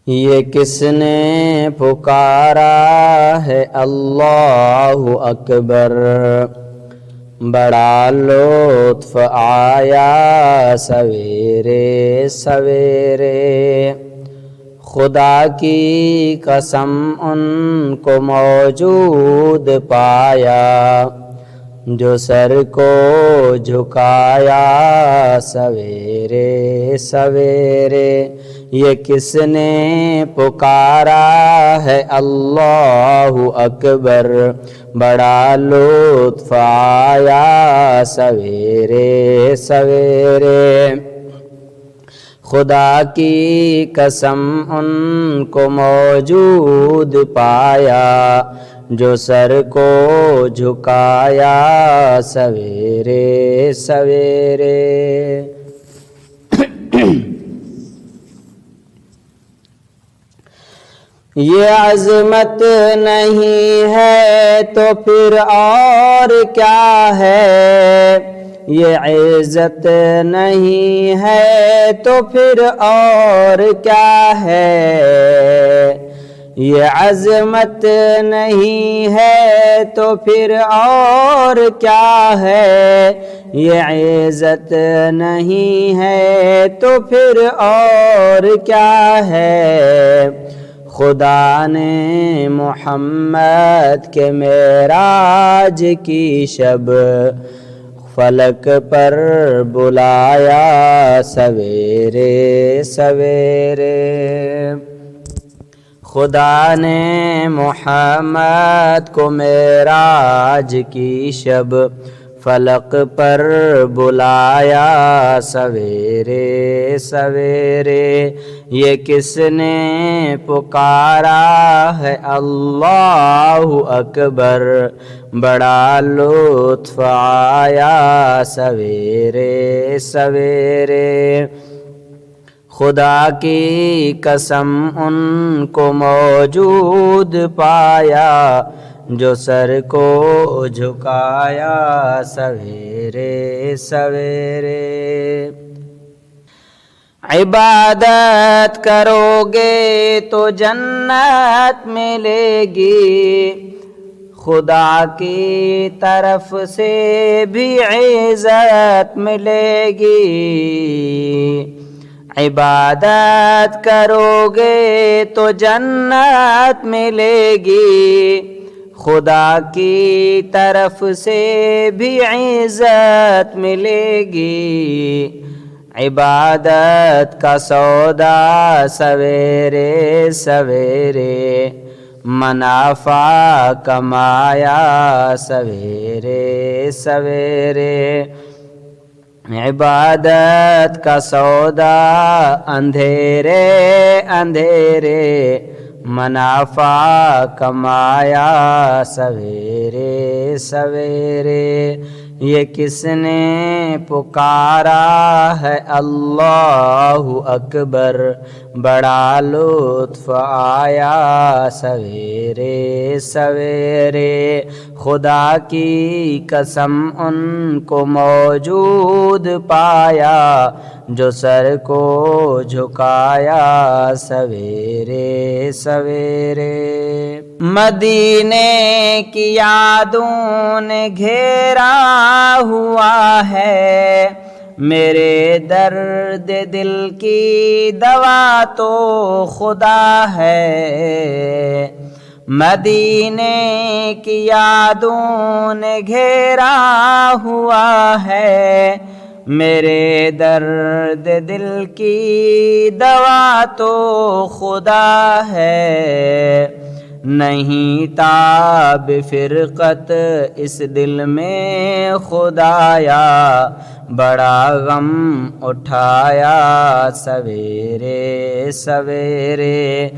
یہ کس نے پکارا ہے اللہ اکبر، بڑا لطف آیا سویرے سویرے۔ خدا کی قسم ان کو موجود پایا، جو سر کو جھکایا سویرے سویرے۔ یہ کس نے پکارا ہے اللہ اکبر، بڑا لطف آیا سویرے سویرے۔ خدا کی قسم ان کو موجود پایا، جو سر کو جھکایا سویرے سویرے۔ یہ عظمت نہیں ہے تو پھر اور کیا ہے، یہ عزت نہیں ہے تو پھر اور کیا ہے، یہ عظمت نہیں ہے تو پھر اور کیا ہے، یہ عزت نہیں ہے تو پھر اور کیا ہے۔ خدا نے محمد کے معراج کی شب فلک پر بلایا سویرے سویرے۔ خدا نے محمد کو معراج کی شب فلک پر بلایا سویرے سویرے۔ یہ کس نے پکارا ہے اللہ اکبر، بڑا لطف آیا سویرے سویرے۔ خدا کی قسم ان کو موجود پایا، جو سر کو جھکایا سویرے سویرے۔ عبادت کرو گے تو جنت ملے گی، خدا کی طرف سے بھی عزت ملے گی۔ عبادت کرو گے تو جنت ملے گی، خدا کی طرف سے بھی عزت ملے گی۔ عبادت کا سودا سویرے سویرے، منافع کمایا سویرے سویرے۔ عبادت کا سودا اندھیرے اندھیرے، منافع کمایا سویرے سویرے۔ یہ کس نے پکارا ہے اللہ اکبر، بڑا لطف آیا سویرے سویرے۔ خدا کی قسم ان کو موجود پایا، جو سر کو جھکایا سویرے سویرے۔ مدینے کی یادوں نے گھیرا ہوا ہے، میرے درد دل کی دوا تو خدا ہے۔ مدینے کی یادوں نے گھیرا ہوا ہے، میرے درد دل کی دوا تو خدا ہے۔ نہیں تاب فرقت اس دل میں خدایا، بڑا غم اٹھایا سویرے سویرے۔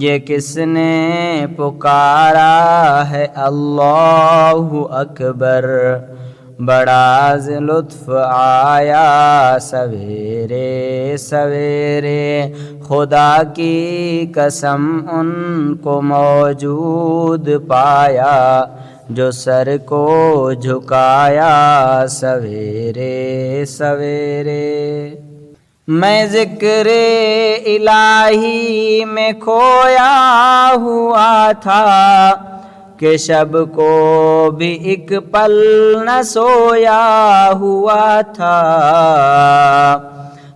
یہ کس نے پکارا ہے اللہ اکبر، بڑا لطف آیا سویرے سویرے۔ خدا کی قسم ان کو موجود پایا، جو سر کو جھکایا سویرے سویرے۔ میں ذکر الہی میں کھویا ہوا تھا کہ شب کو بھی ایک پل نہ سویا ہوا تھا.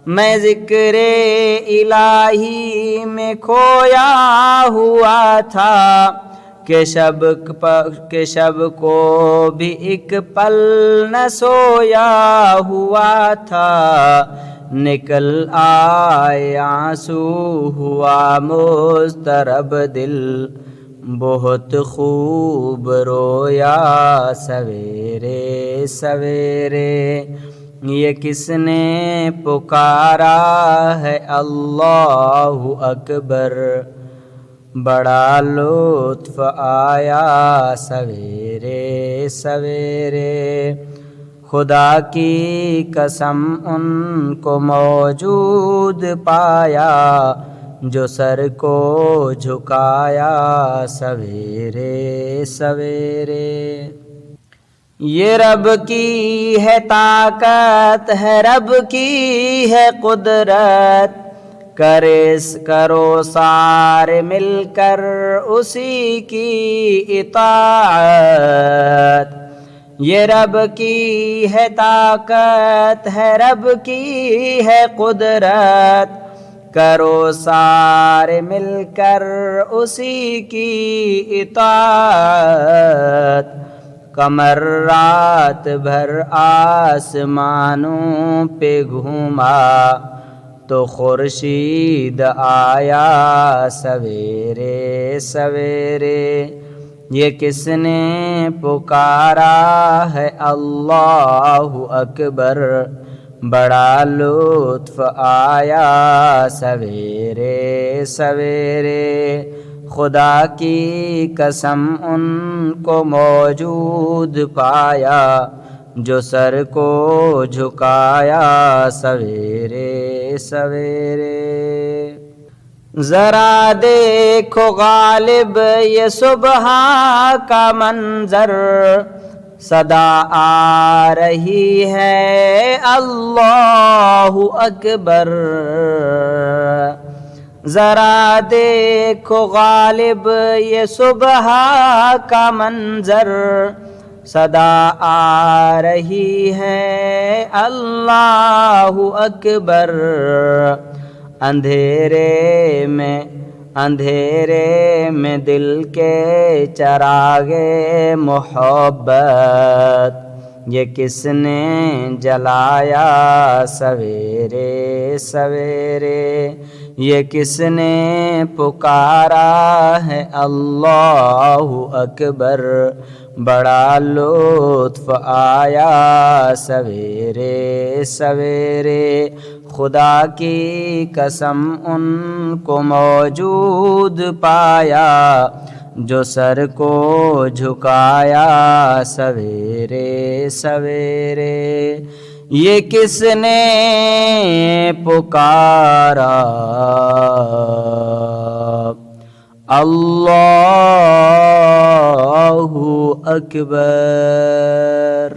میں ذکر الہی میں کھویا ہوا تھا کہ شب کو بھی ایک پل نہ سویا ہوا تھا. نکل آئے آنسو ہوا مضطرب دل بہت خوب رویا سویرے سویرے. یہ کس نے پکارا ہے اللہ اکبر بڑا لطف آیا سویرے سویرے. خدا کی قسم ان کو موجود پایا جو سر کو جھکایا سویرے سویرے. یہ رب کی ہے طاقت ہے رب کی ہے قدرت کرو سارے مل کر اسی کی اطاعت. یہ رب کی ہے طاقت ہے رب کی ہے قدرت کرو سارے مل کر اسی کی اطاعت. قمر رات بھر آسمانوں پہ گھوما تو خورشید آیا سویرے سویرے. یہ کس نے پکارا ہے اللہ اکبر بڑا لطف آیا سویرے سویرے. خدا کی قسم ان کو موجود پایا جو سر کو جھکایا سویرے سویرے. ذرا دیکھو غالب یہ صبح کا منظر صدا آ رہی ہے اللہ اکبر. ذرا دیکھو غالب یہ صبح کا منظر صدا آ رہی ہے اللہ اکبر. اندھیرے میں دل کے چراغ محبت یہ کس نے جلایا سویرے سویرے. یہ کس نے پکارا ہے اللہ اکبر بڑا لطف آیا سویرے سویرے. خدا کی قسم ان کو موجود پایا جو سر کو جھکایا سویرے سویرے. یہ کس نے پکارا اللہ اکبر.